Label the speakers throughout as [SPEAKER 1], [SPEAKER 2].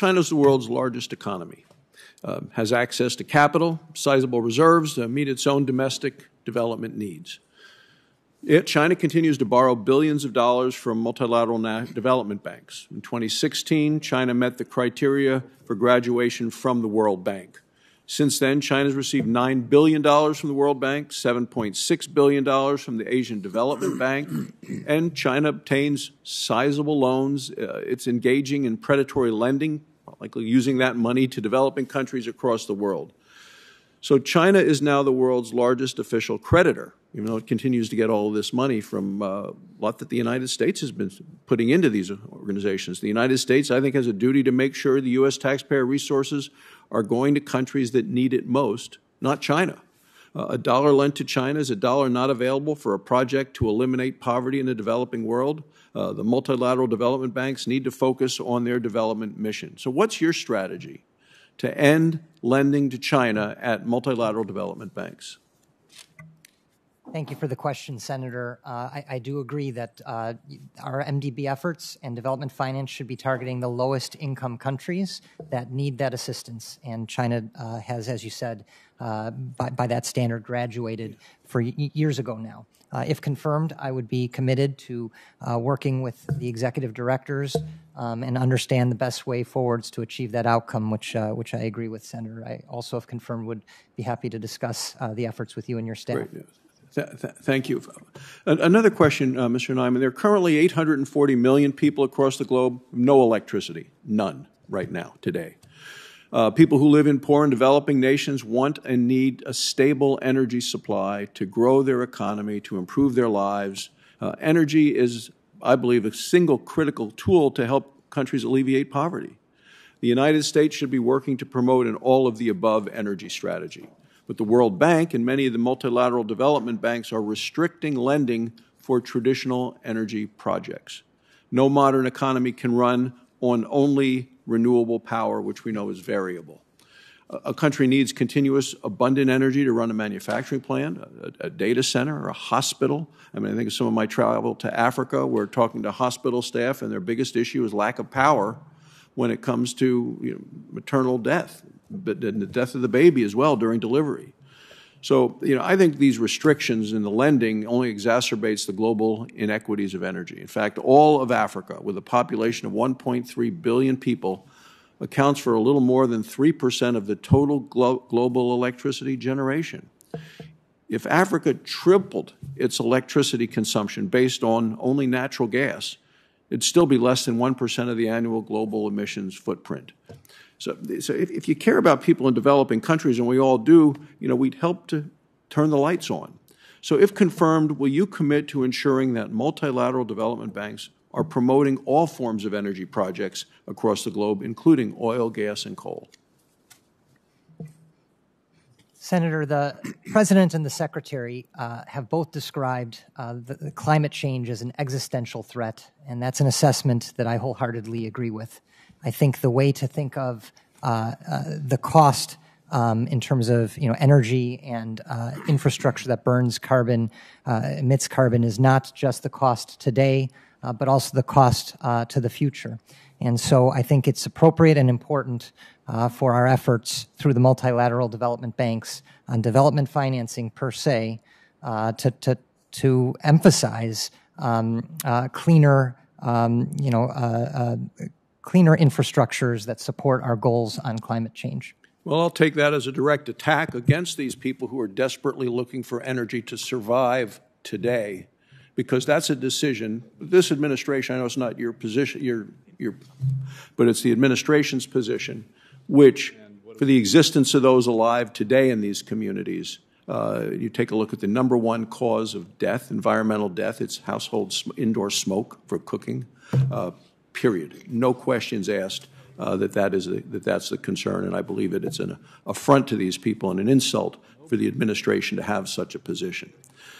[SPEAKER 1] China's the world's largest economy, has access to capital, sizable reserves to meet its own domestic development needs. Yet China continues to borrow billions of dollars from multilateral development banks. In 2016, China met the criteria for graduation from the World Bank. Since then, China has received $9 billion from the World Bank, $7.6 billion from the Asian Development Bank, and China obtains sizable loans. It's engaging in predatory lending, likely using that money to developing countries across the world. So China is now the world's largest official creditor, even though it continues to get all of this money from a lot that the United States has been putting into these organizations. The United States, I think, has a duty to make sure the U.S. taxpayer resources are going to countries that need it most, not China. A dollar lent to China is a dollar not available for a project to eliminate poverty in the developing world. The multilateral development banks need to focus on their development mission. So what's your strategy to end lending to China at multilateral development banks?
[SPEAKER 2] Thank you for the question, Senator. I do agree that our MDB efforts and development finance should be targeting the lowest income countries that need that assistance. And China has, as you said, by that standard graduated for years ago now. If confirmed, I would be committed to working with the executive directors and understand the best way forwards to achieve that outcome, which I agree with, Senator. I also, if confirmed, would be happy to discuss the efforts with you and your staff.
[SPEAKER 1] Great. Yes. Thank you. Another question, Mr. Nyman. There are currently 840 million people across the globe with no electricity, none right now, today. People who live in poor and developing nations want and need a stable energy supply to grow their economy, to improve their lives. Energy is, I believe, a single critical tool to help countries alleviate poverty. The United States should be working to promote an all-of-the-above energy strategy. But the World Bank and many of the multilateral development banks are restricting lending for traditional energy projects. No modern economy can run on only renewable power, which we know is variable. A country needs continuous, abundant energy to run a manufacturing plant, a data center, or a hospital. I mean, I think of some of my travel to Africa. We're talking to hospital staff, and their biggest issue is lack of power when it comes to maternal death, but the death of the baby as well during delivery. So, I think these restrictions in the lending only exacerbates the global inequities of energy. In fact, all of Africa, with a population of 1.3 billion people, accounts for a little more than 3% of the total global electricity generation. If Africa tripled its electricity consumption based on only natural gas, it'd still be less than 1% of the annual global emissions footprint. So if you care about people in developing countries, and we all do, we'd help to turn the lights on. So if confirmed, will you commit to ensuring that multilateral development banks are promoting all forms of energy projects across the globe, including oil, gas, and coal?
[SPEAKER 2] Senator, the President and the Secretary have both described the climate change as an existential threat, and that's an assessment that I wholeheartedly agree with. I think the way to think of the cost in terms of energy and infrastructure that burns carbon, emits carbon, is not just the cost today, but also the cost to the future. And so I think it's appropriate and important for our efforts through the multilateral development banks on development financing per se to emphasize cleaner infrastructures that support our goals on climate change.
[SPEAKER 1] Well, I'll take that as a direct attack against these people who are desperately looking for energy to survive today, because that's a decision. This administration, I know it's not your position, but it's the administration's position, which for the existence of those alive today in these communities, you take a look at the -- cause of death, environmental death, it's household indoor smoke for cooking. Period. No questions asked that's the concern, and I believe that it's an affront to these people and an insult for the administration to have such a position.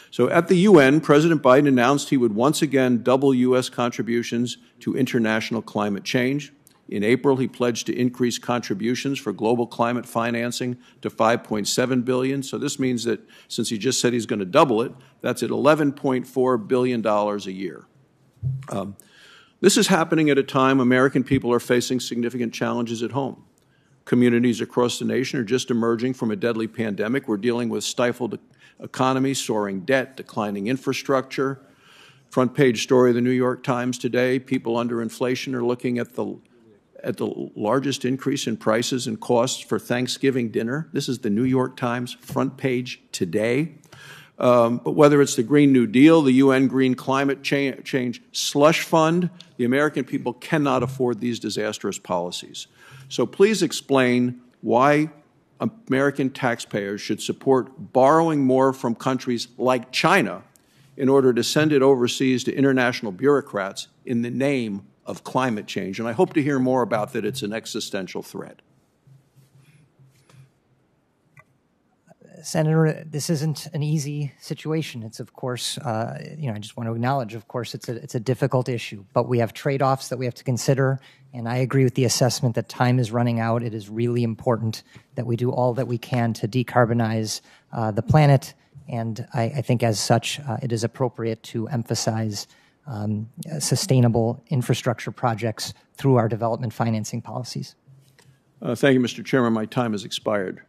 [SPEAKER 1] So at the UN, President Biden announced he would once again double U.S. contributions to international climate change. In April, he pledged to increase contributions for global climate financing to $5.7 billion. So this means that since he just said he's going to double it, that's at $11.4 billion a year. This is happening at a time American people are facing significant challenges at home. Communities across the nation are just emerging from a deadly pandemic. We're dealing with stifled economies, soaring debt, declining infrastructure. Front page story of the New York Times today, people under inflation are looking at the largest increase in prices and costs for Thanksgiving dinner. This is the New York Times front page today. But whether it's the Green New Deal, the UN Green Climate Change Slush Fund, the American people cannot afford these disastrous policies. So please explain why American taxpayers should support borrowing more from countries like China in order to send it overseas to international bureaucrats in the name of climate change. And I hope to hear more about that. It's an existential threat.
[SPEAKER 2] Senator, this isn't an easy situation. It's, of course, I just want to acknowledge, of course, it's a difficult issue. But we have trade-offs that we have to consider, and I agree with the assessment that time is running out. It is really important that we do all that we can to decarbonize the planet, and I think as such, it is appropriate to emphasize sustainable infrastructure projects through our development financing policies.
[SPEAKER 1] Thank you, Mr. Chairman. My time has expired.